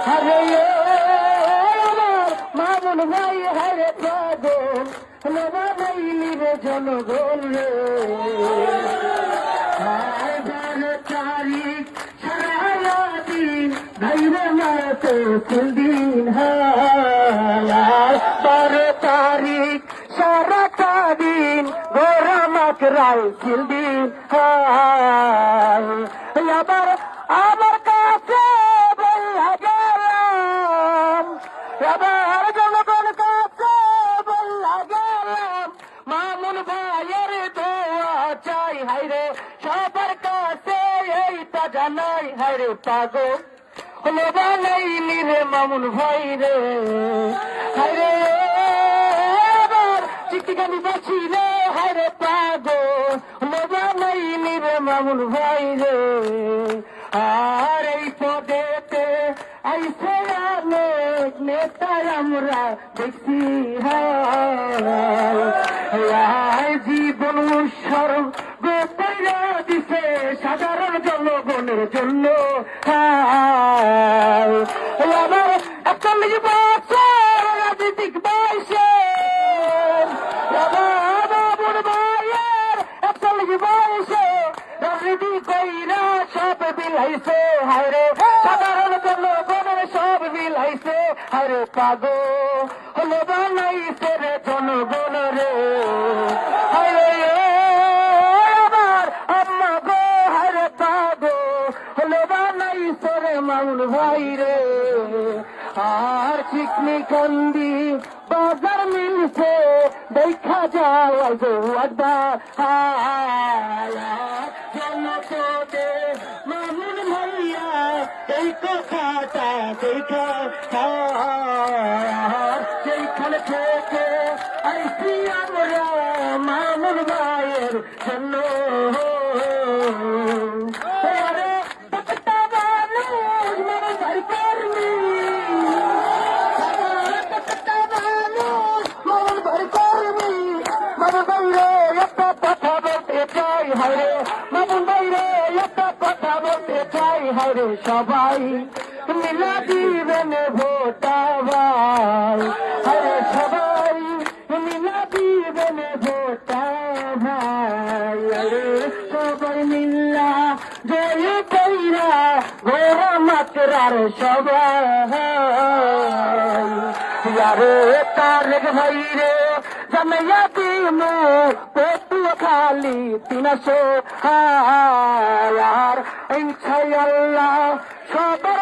হরে আমার মামুন ভাই হরে পাগল নবা নাইলি রে জনগণ রে 12 তারিখ সারাদিন ভাইরে মাতে দিন 12 তারিখ সারাটা দিন গোরামাক রায় দিন আমার কাছে বললা গেলাম এবার জনগণ কাছে বললা গেলাম মামুন ভাইয়ের দোয়া চাই হাইরে সবার কাছে এইটা জানাই হাইরে পাগল হলো বানাইলি রে মামুন ভাই রে হাইরে এবার চিঠিখানি বাঁচি রে হাইরে পাগল হলো বানাইলি রে মামুন ভাই রে আর এই পদেতে আইসে অনেক নেতা আমরা দেখছি জীবন উৎসর্গ গোপাইরা দিছে সাধারণ জনগণের জন্য আমার 41 বছর রাজনৈতিক বয়সে মামুন ভাইয়ের 41 বয়সে রাজনীতি কইরা সব বিলাইছে হায়রে সাধারণ জনগণের সব বিলাইছে হায়রে পাগল হলো বানাইছে রে জনগণ রে হায়রে আমার আম্মা গো হায়রে পাগল হলো বানাইছে রে মামুন ভাই রে আর চিকনি কান্দি বাজার মিলছে দেখা যায় একবার জনপদে মামুন ভাইয়া এই কথাটা দেখা সেইখানে থেকে আইসি আমরা মামুন ভাইয়ের জন্য মামুন ভাইরে একটা কথা বলতে চাই হায়রে সবাই মিলা দিবেন ভোটা ভাই হায়রে সবাই মিলা দিবেন ভোটা ভাই হায়রে সবাই মিল্লা জয় কইরা গোরা মাত্রার সবাই তারেক ভাইরে জামাইয়া দিমু পেটুয়া খালি 300 আর ইনশাআল্লাহ সবার